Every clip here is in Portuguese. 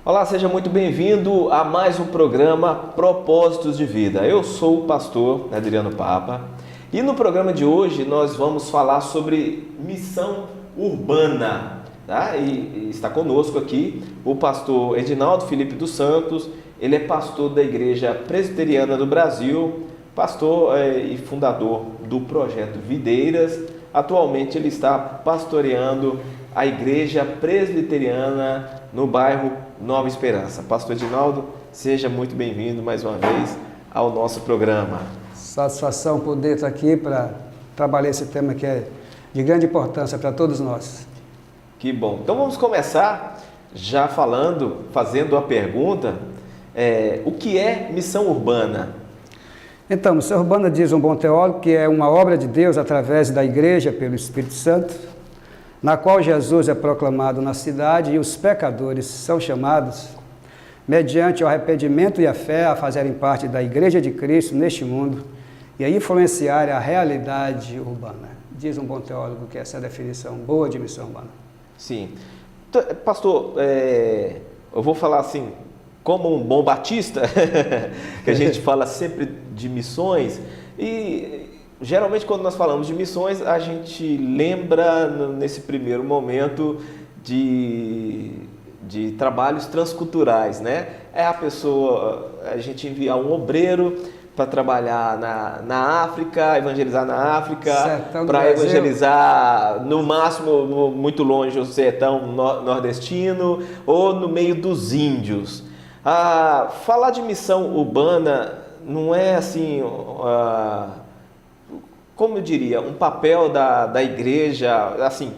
Olá, seja muito bem-vindo a mais um programa Propósitos de Vida. Eu sou o pastor Adriano Papa e no programa de hoje nós vamos falar sobre missão urbana. Tá? E está conosco aqui o pastor Edinaldo Felipe dos Santos. Ele é pastor da Igreja Presbiteriana do Brasil, pastor e fundador do projeto Videiras. Atualmente ele está pastoreando a Igreja Presbiteriana no bairro Nova Esperança. Pastor Edinaldo, seja muito bem-vindo mais uma vez ao nosso programa. Satisfação poder estar aqui para trabalhar esse tema que é de grande importância para todos nós. Que bom. Então vamos começar já fazendo a pergunta, o que é missão urbana? Então, missão urbana, diz um bom teólogo, que é uma obra de Deus através da igreja pelo Espírito Santo, na qual Jesus é proclamado na cidade e os pecadores são chamados, mediante o arrependimento e a fé, a fazerem parte da Igreja de Cristo neste mundo e a influenciar a realidade urbana. Diz um bom teólogo que essa é a definição boa de missão urbana. Sim. Pastor, eu vou falar assim, como um bom batista, que a gente fala sempre de missões e... Geralmente, quando nós falamos de missões, a gente lembra, nesse primeiro momento, de trabalhos transculturais, né? É a gente enviar um obreiro para trabalhar na África, evangelizar na África, para evangelizar, no máximo, muito longe, o sertão nordestino, ou no meio dos índios. Falar de missão urbana não é assim... como eu diria, um papel da igreja, assim,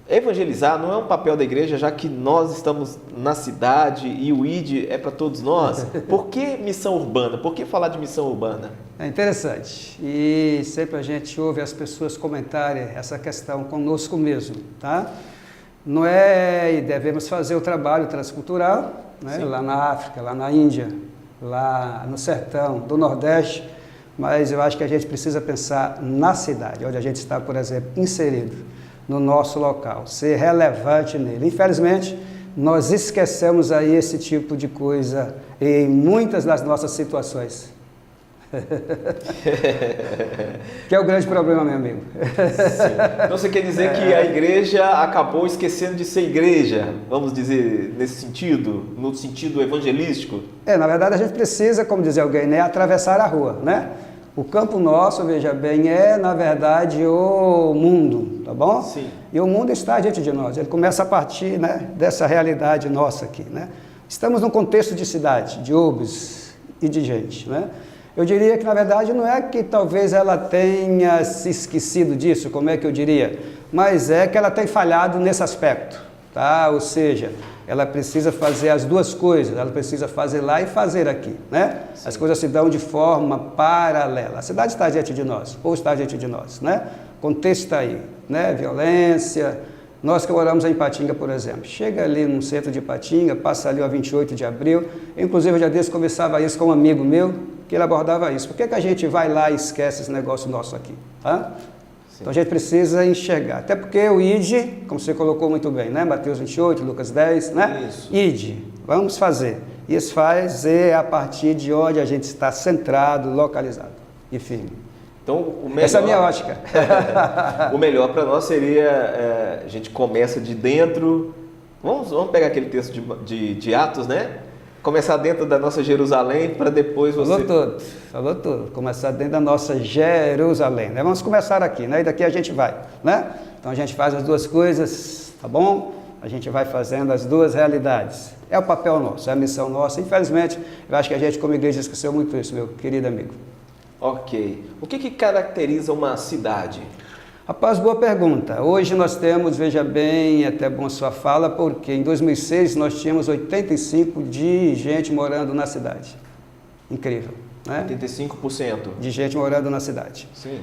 evangelizar não é um papel da igreja, já que nós estamos na cidade e o ID é para todos nós. Por que missão urbana? Por que falar de missão urbana? É interessante. E sempre a gente ouve as pessoas comentarem essa questão conosco mesmo, tá? Não é, e devemos fazer o trabalho transcultural, né? Lá na África, lá na Índia, lá no sertão do Nordeste, mas eu acho que a gente precisa pensar na cidade, onde a gente está, por exemplo, inserido no nosso local, ser relevante nele. Infelizmente, nós esquecemos aí esse tipo de coisa em muitas das nossas situações. Que é o grande problema, meu amigo. Sim. Então você quer dizer que a igreja acabou esquecendo de ser igreja, vamos dizer, nesse sentido, no sentido evangelístico? Na verdade a gente precisa, como dizia alguém, né, atravessar a rua, né? O campo nosso, veja bem, é na verdade o mundo, tá bom? Sim. E o mundo está diante de nós, ele começa a partir, né, dessa realidade nossa aqui, né? Estamos num contexto de cidade, de urbes e de gente, né? Eu diria que, na verdade, não é que talvez ela tenha se esquecido disso, como é que eu diria? Mas é que ela tem falhado nesse aspecto, tá? Ou seja, ela precisa fazer as duas coisas, ela precisa fazer lá e fazer aqui, né? Sim. As coisas se dão de forma paralela. A cidade está diante de nós, ou está diante de nós, né? O contexto está aí, né? Violência. Nós que moramos em Ipatinga, por exemplo, chega ali no centro de Ipatinga, passa ali a 28 de abril, inclusive eu já disse, conversava isso com um amigo meu, que ele abordava isso. Por que a gente vai lá e esquece esse negócio nosso aqui? Tá? Então a gente precisa enxergar. Até porque o ID, como você colocou muito bem, né? Mateus 28, Lucas 10, né? Isso. ID, vamos fazer. Isso faz a partir de onde a gente está centrado, localizado e firme. Então, o melhor, essa é a minha ótica. O melhor para nós seria, a gente começa de dentro, vamos pegar aquele texto de Atos, né? Começar dentro da nossa Jerusalém para depois você... Falou tudo. Começar dentro da nossa Jerusalém, né? Vamos começar aqui, né? E daqui a gente vai, né? Então a gente faz as duas coisas, tá bom? A gente vai fazendo as duas realidades. É o papel nosso, é a missão nossa. Infelizmente, eu acho que a gente como igreja esqueceu muito isso, meu querido amigo. Ok. O que caracteriza uma cidade? Rapaz, boa pergunta. Hoje nós temos, veja bem, até bom sua fala, porque em 2006 nós tínhamos 85% de gente morando na cidade. Incrível, né? 85%. De gente morando na cidade. Sim.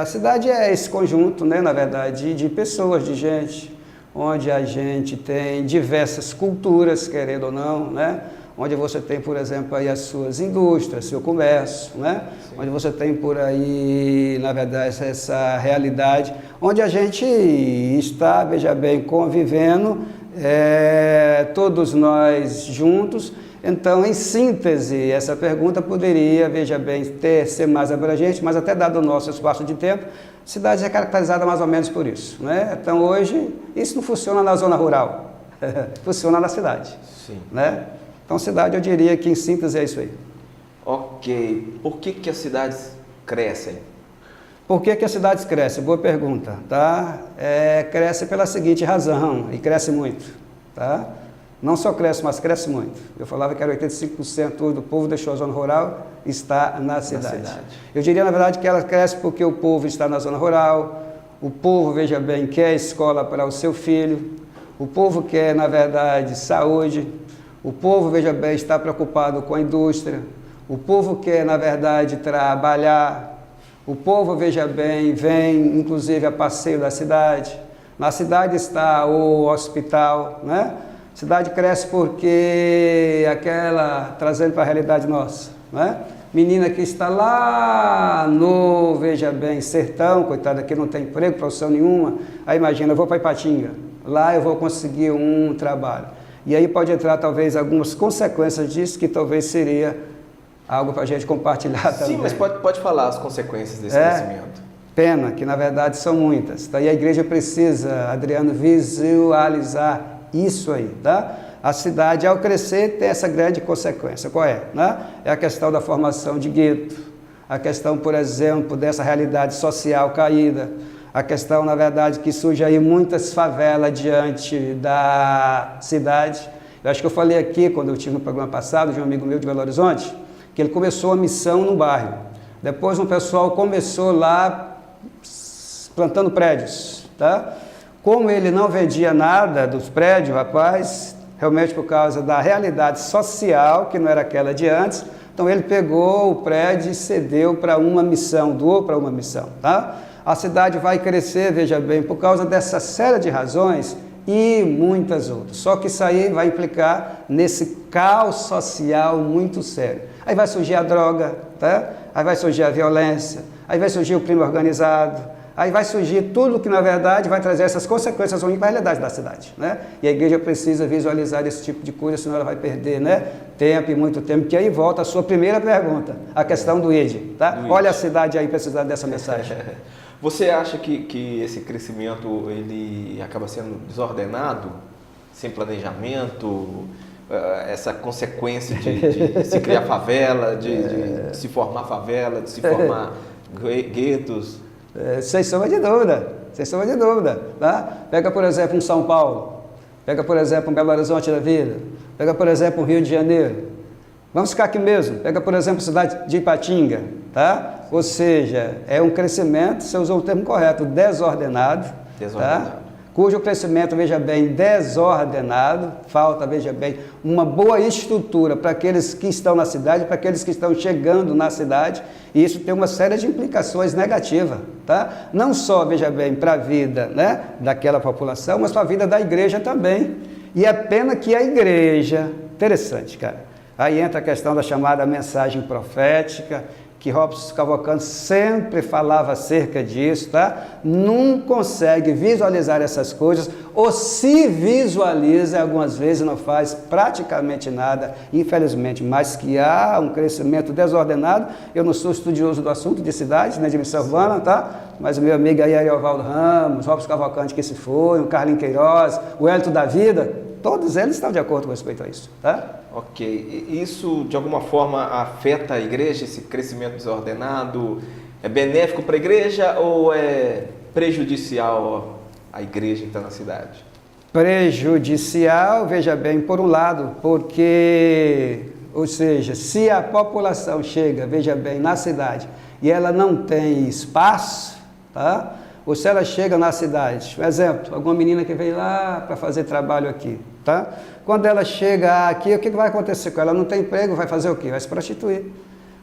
A cidade é esse conjunto, né, na verdade, de pessoas, de gente, onde a gente tem diversas culturas, querendo ou não, né? Onde você tem, por exemplo, aí as suas indústrias, seu comércio, né? Sim. Onde você tem por aí, na verdade, essa realidade, onde a gente está, veja bem, convivendo todos nós juntos. Então, em síntese, essa pergunta poderia, veja bem, ser mais abrangente, mas até dado o nosso espaço de tempo, a cidade é caracterizada mais ou menos por isso, né? Então, hoje, isso não funciona na zona rural, funciona na cidade. Sim. Né? Então, cidade, eu diria que em síntese é isso aí. Ok. Por que as cidades crescem? Por que as cidades crescem? Boa pergunta, tá? Cresce pela seguinte razão, e cresce muito, tá? Não só cresce, mas cresce muito. Eu falava que era 85% do povo deixou a zona rural e está na cidade. Eu diria, na verdade, que ela cresce porque o povo está na zona rural, o povo, veja bem, quer escola para o seu filho, o povo quer, na verdade, saúde, o povo, veja bem, está preocupado com a indústria, o povo quer, na verdade, trabalhar, o povo, veja bem, vem, inclusive, a passeio da cidade. Na cidade está o hospital, né? A cidade cresce porque trazendo para a realidade nossa, né? Menina que está lá no, veja bem, sertão, coitada, que não tem emprego, profissão nenhuma, aí imagina, eu vou para Ipatinga, lá eu vou conseguir um trabalho. E aí pode entrar talvez algumas consequências disso, que talvez seria algo para a gente compartilhar também. Sim, mas pode falar as consequências desse crescimento. Pena, que na verdade são muitas. Daí a igreja precisa, Adriano, visualizar isso aí, tá? A cidade, ao crescer, tem essa grande consequência. Qual é? Né? É a questão da formação de gueto, a questão, por exemplo, dessa realidade social caída, a questão, na verdade, que surge aí muitas favelas diante da cidade. Eu acho que eu falei aqui, quando eu tive no programa passado, de um amigo meu de Belo Horizonte, que ele começou a missão no bairro. Depois um pessoal começou lá plantando prédios, tá? Como ele não vendia nada dos prédios, rapaz, realmente por causa da realidade social, que não era aquela de antes, então ele pegou o prédio e cedeu para uma missão, doou para uma missão, tá? A cidade vai crescer, veja bem, por causa dessa série de razões e muitas outras. Só que isso aí vai implicar nesse caos social muito sério. Aí vai surgir a droga, tá? Aí vai surgir a violência, aí vai surgir o crime organizado, aí vai surgir tudo que, na verdade, vai trazer essas consequências ruins para a realidade da cidade, né? E a igreja precisa visualizar esse tipo de coisa, senão ela vai perder, né? Tempo e muito tempo, que aí volta a sua primeira pergunta, a questão do ID, tá? Olha a cidade aí precisando dessa mensagem. Você acha que esse crescimento, ele acaba sendo desordenado, sem planejamento, essa consequência de se criar favela, de se formar favela, de se formar guetos? Sem sombra de dúvida, tá? Pega, por exemplo, um São Paulo, pega, por exemplo, um Belo Horizonte da vida, pega, por exemplo, um Rio de Janeiro. Vamos ficar aqui mesmo, pega, por exemplo, a cidade de Ipatinga, tá? Ou seja, é um crescimento, você usou o termo correto, desordenado. Tá? Cujo crescimento, veja bem, desordenado, falta, veja bem, uma boa estrutura para aqueles que estão na cidade, para aqueles que estão chegando na cidade, e isso tem uma série de implicações negativas, tá? Não só, veja bem, para a vida, né, daquela população, mas para a vida da igreja também. E é pena que a igreja, interessante, cara, aí entra a questão da chamada mensagem profética, que Robson Cavalcante sempre falava acerca disso, tá? Não consegue visualizar essas coisas, ou se visualiza, algumas vezes não faz praticamente nada, infelizmente, mas que há um crescimento desordenado. Eu não sou estudioso do assunto de cidade, né, de missão urbana, tá? Mas o meu amigo aí, Ariovaldo Ramos, Robson Cavalcante, que se foi, o Carlinhos Queiroz, o Hélito da Vida, todos eles estão de acordo com respeito a isso, tá? Ok. Isso, de alguma forma, afeta a igreja, esse crescimento desordenado? É benéfico para a igreja ou é prejudicial à igreja que está na cidade? Prejudicial, veja bem, por um lado, porque, ou seja, se a população chega, veja bem, na cidade e ela não tem espaço, tá? Ou se ela chega na cidade, por exemplo, alguma menina que veio lá para fazer trabalho aqui, tá? Quando ela chega aqui, o que vai acontecer com ela? Ela não tem emprego, vai fazer o quê? Vai se prostituir.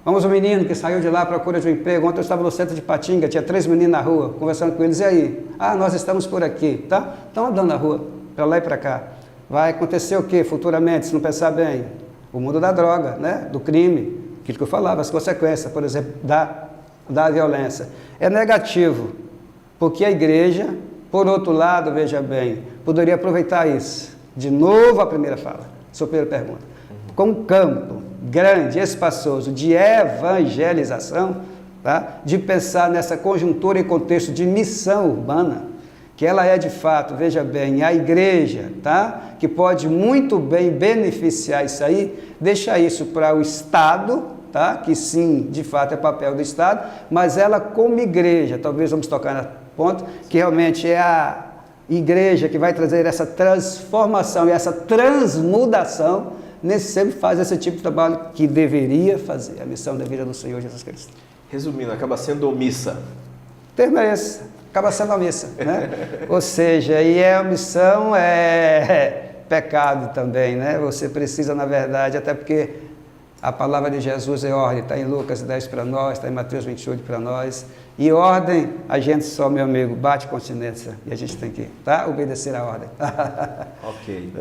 Vamos, um menino que saiu de lá à procura de um emprego. Ontem eu estava no centro de Ipatinga, tinha 3 meninos na rua, conversando com eles, e aí? Ah, nós estamos por aqui, tá? Estão andando na rua, para lá e para cá. Vai acontecer o quê futuramente, se não pensar bem? O mundo da droga, né? Do crime, aquilo que eu falava, as consequências, por exemplo, da violência. É negativo, porque a igreja, por outro lado, veja bem, poderia aproveitar isso, De novo a primeira fala, sua primeira pergunta. Com um campo grande, espaçoso de evangelização, tá? De pensar nessa conjuntura e contexto de missão urbana, que ela é de fato, veja bem, a igreja, tá? Que pode muito bem beneficiar isso aí, deixa isso para o Estado, tá? Que sim, de fato é papel do Estado, mas ela como igreja, talvez vamos tocar na ponto, que realmente é a igreja que vai trazer essa transformação e essa transmudação, nesse sempre faz esse tipo de trabalho que deveria fazer, a missão da Igreja do Senhor Jesus Cristo. Resumindo, acaba sendo omissa. Termo é esse, acaba sendo a missa, né? Ou seja, e a missão é pecado também, né? Você precisa, na verdade, até porque a palavra de Jesus é ordem, está em Lucas 10 para nós, está em Mateus 28 para nós. E ordem, a gente só, meu amigo, bate continência e a gente tem que, tá? Obedecer a ordem. Ok.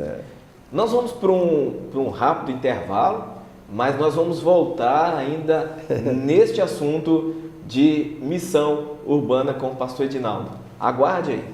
Nós vamos para um rápido intervalo, mas nós vamos voltar ainda neste assunto de missão urbana com o pastor Edinaldo. Aguarde aí.